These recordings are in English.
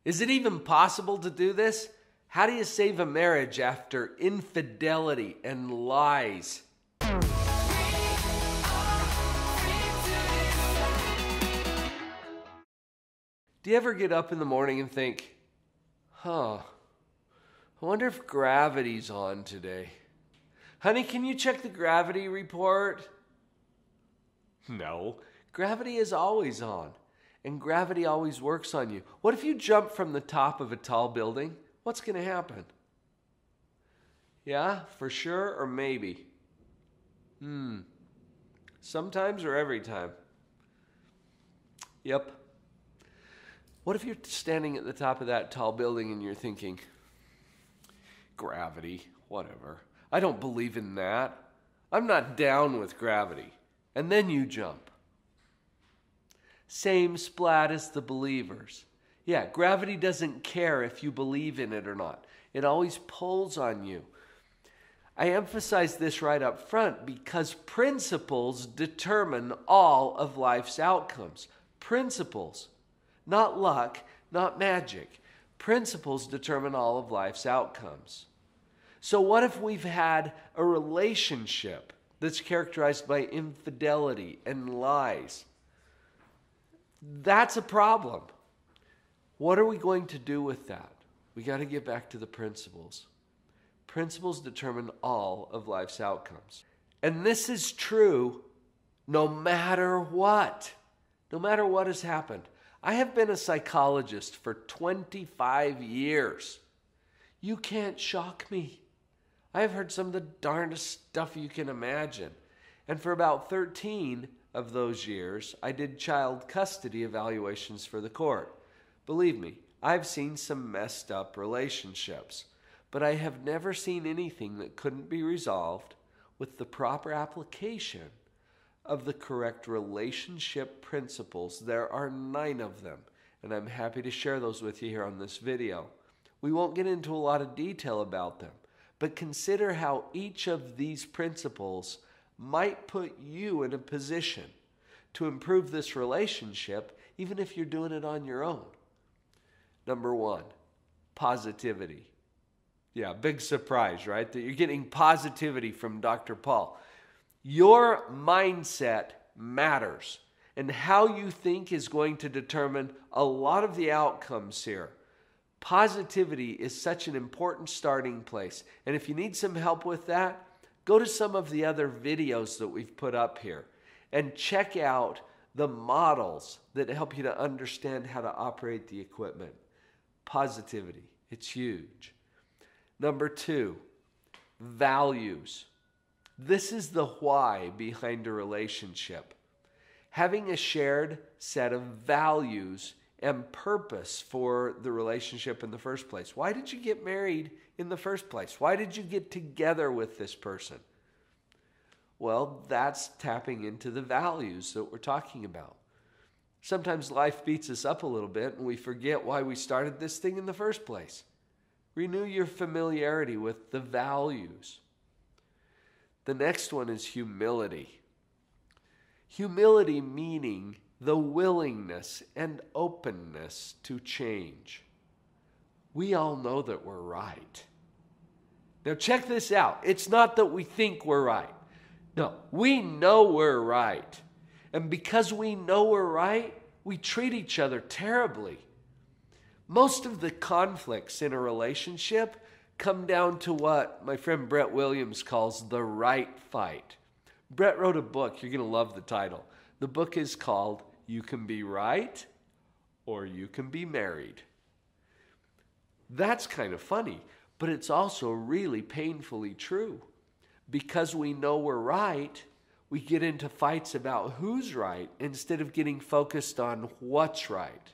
Is it even possible to do this? How do you save a marriage after infidelity and lies? Do you ever get up in the morning and think, I wonder if gravity's on today? Honey, can you check the gravity report? No, gravity is always on, and gravity always works on you. What if you jump from the top of a tall building? What's going to happen? Yeah, for sure or maybe? Sometimes or every time? Yep. What if you're standing at the top of that tall building and you're thinking, gravity, whatever. I don't believe in that. I'm not down with gravity. And then you jump. Same splat as the believers. Yeah, gravity doesn't care if you believe in it or not. It always pulls on you. I emphasize this right up front because principles determine all of life's outcomes. Principles. Not luck, not magic. Principles determine all of life's outcomes. So what if we've had a relationship that's characterized by infidelity and lies? That's a problem. What are we going to do with that? We got to get back to the principles. Principles determine all of life's outcomes. And this is true no matter what. No matter what has happened. I have been a psychologist for 25 years. You can't shock me. I have heard some of the darndest stuff you can imagine. And for about 13 of those years, I did child custody evaluations for the court. Believe me, I've seen some messed up relationships, but I have never seen anything that couldn't be resolved with the proper application of the correct relationship principles. There are 9 of them, and I'm happy to share those with you here on this video. We won't get into a lot of detail about them, but consider how each of these principles might put you in a position to improve this relationship, even if you're doing it on your own. Number 1, positivity. Yeah, big surprise, right? That you're getting positivity from Dr. Paul. Your mindset matters, and how you think is going to determine a lot of the outcomes here. Positivity is such an important starting place, and if you need some help with that, go to some of the other videos that we've put up here and check out the models that help you to understand how to operate the equipment. Positivity, it's huge. Number 2, values. This is the why behind a relationship. Having a shared set of values and purpose for the relationship in the first place. Why did you get married in the first place? Why did you get together with this person? Well, that's tapping into the values that we're talking about. Sometimes life beats us up a little bit and we forget why we started this thing in the first place. Renew your familiarity with the values. The next one is humility. Humility meaning the willingness and openness to change. We all know that we're right. Now check this out. It's not that we think we're right. No, we know we're right. And because we know we're right, we treat each other terribly. Most of the conflicts in a relationship come down to what my friend Brett Williams calls the right fight. Brett wrote a book. You're going to love the title. The book is called You Can Be Right or You Can Be Married. That's kind of funny, but it's also really painfully true. Because we know we're right, we get into fights about who's right instead of getting focused on what's right.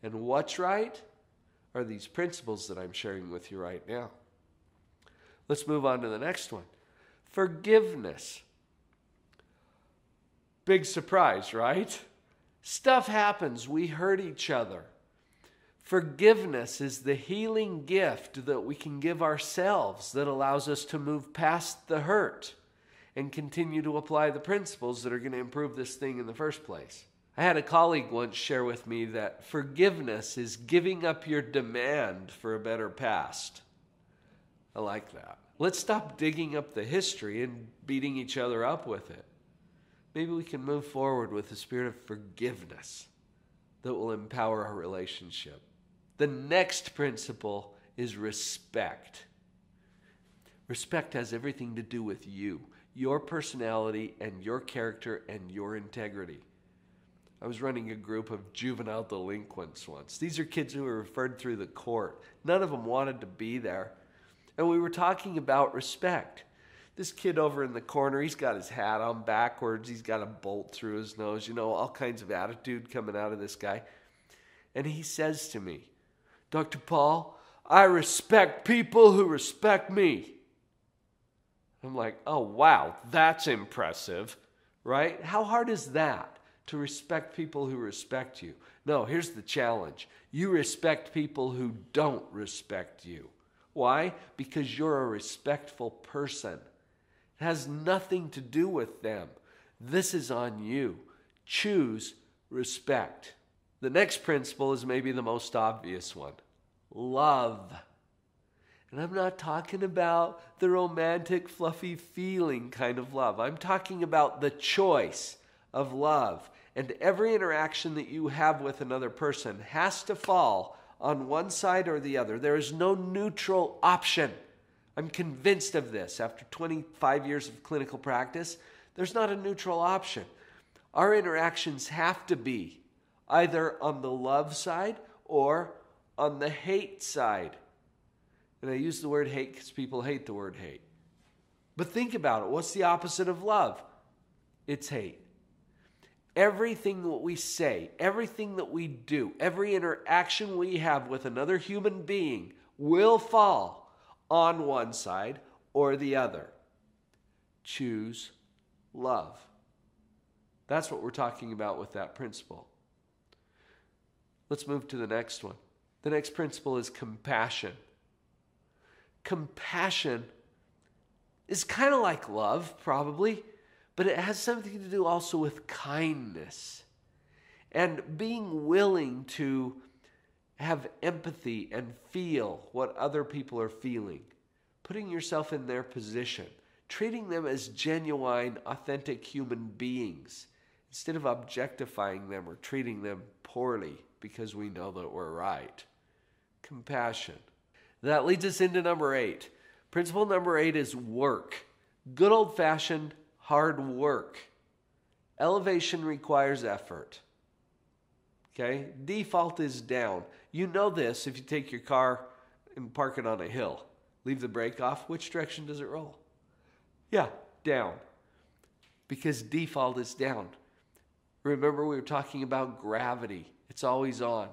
And what's right are these principles that I'm sharing with you right now. Let's move on to the next one. Forgiveness. Big surprise, right? Stuff happens. We hurt each other. Forgiveness is the healing gift that we can give ourselves that allows us to move past the hurt and continue to apply the principles that are going to improve this thing in the first place. I had a colleague once share with me that forgiveness is giving up your demand for a better past. I like that. Let's stop digging up the history and beating each other up with it. Maybe we can move forward with a spirit of forgiveness that will empower our relationship. The next principle is respect. Respect has everything to do with you, your personality and your character and your integrity. I was running a group of juvenile delinquents once. These are kids who were referred through the court. None of them wanted to be there. And we were talking about respect. This kid over in the corner, he's got his hat on backwards. He's got a bolt through his nose. All kinds of attitude coming out of this guy. And he says to me, "Dr. Paul, I respect people who respect me." I'm like, oh, wow, that's impressive, right? How hard is that, to respect people who respect you? No, here's the challenge. You respect people who don't respect you. Why? Because you're a respectful person. It has nothing to do with them. This is on you. Choose respect. The next principle is maybe the most obvious one. Love. And I'm not talking about the romantic, fluffy feeling kind of love. I'm talking about the choice of love. And every interaction that you have with another person has to fall on one side or the other. There is no neutral option. I'm convinced of this. After 25 years of clinical practice, there's not a neutral option. Our interactions have to be either on the love side or on the hate side. And I use the word hate because people hate the word hate. But think about it. What's the opposite of love? It's hate. Everything that we say, everything that we do, every interaction we have with another human being will fall on one side or the other. Choose love. That's what we're talking about with that principle. Let's move to the next one. The next principle is compassion. Compassion is kind of like love, probably, but it has something to do also with kindness and being willing to have empathy and feel what other people are feeling, putting yourself in their position, treating them as genuine, authentic human beings instead of objectifying them or treating them poorly because we know that we're right. Compassion. That leads us into number 8. Principle number 8 is work. Good old-fashioned hard work. Elevation requires effort. Okay? Default is down. You know this if you take your car and park it on a hill. Leave the brake off. Which direction does it roll? Yeah, down. Because default is down. Remember, we were talking about gravity. It's always on.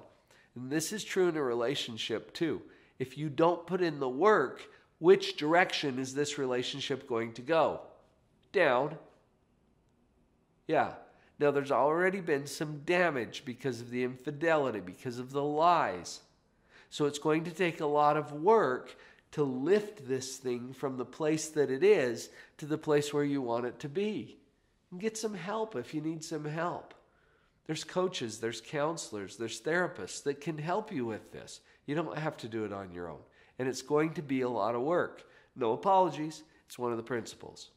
And this is true in a relationship too. If you don't put in the work, which direction is this relationship going to go? Down. Yeah. Now, there's already been some damage because of the infidelity, because of the lies. So it's going to take a lot of work to lift this thing from the place that it is to the place where you want it to be. And get some help if you need some help. There's coaches, there's counselors, there's therapists that can help you with this. You don't have to do it on your own. And it's going to be a lot of work. No apologies. It's one of the principles.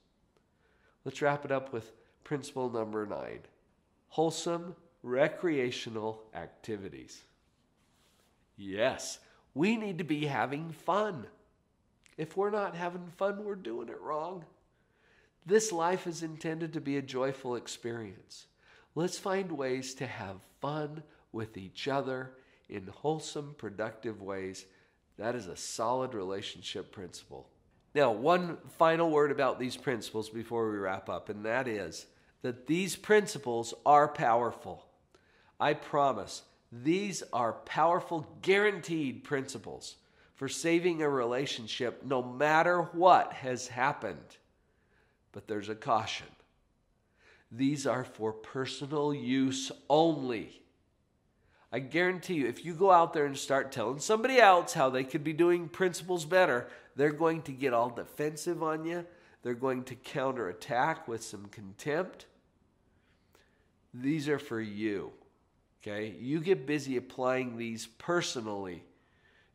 Let's wrap it up with principle number 9. Wholesome recreational activities. Yes, we need to be having fun. If we're not having fun, we're doing it wrong. This life is intended to be a joyful experience. Let's find ways to have fun with each other in wholesome, productive ways. That is a solid relationship principle. Now, one final word about these principles before we wrap up, and that is that these principles are powerful. I promise, these are powerful, guaranteed principles for saving a relationship no matter what has happened. But there's a caution. These are for personal use only. I guarantee you, if you go out there and start telling somebody else how they could be doing principles better, they're going to get all defensive on you. They're going to counterattack with some contempt. These are for you. Okay? You get busy applying these personally.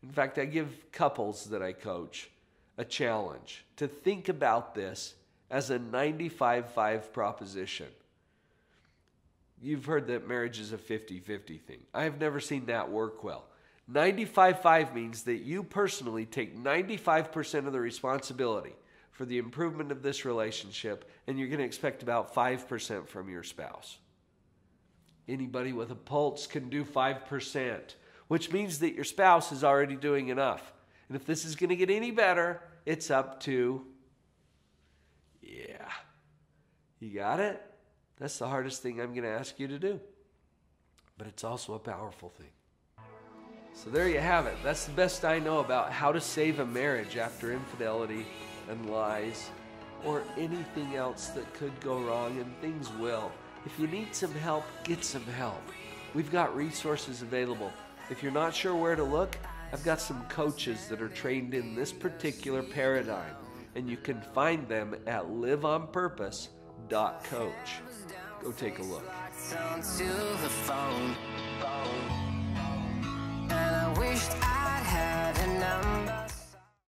In fact, I give couples that I coach a challenge to think about this as a 95-5 proposition. You've heard that marriage is a 50-50 thing. I have never seen that work well. 95-5 means that you personally take 95% of the responsibility for the improvement of this relationship, and you're going to expect about 5% from your spouse. Anybody with a pulse can do 5%, which means that your spouse is already doing enough. And if this is going to get any better, it's up to, you got it? That's the hardest thing I'm going to ask you to do. But it's also a powerful thing. So there you have it. That's the best I know about how to save a marriage after infidelity and lies or anything else that could go wrong, and things will. If you need some help, get some help. We've got resources available. If you're not sure where to look, I've got some coaches that are trained in this particular paradigm, and you can find them at liveonpurpose.coach. Go take a look.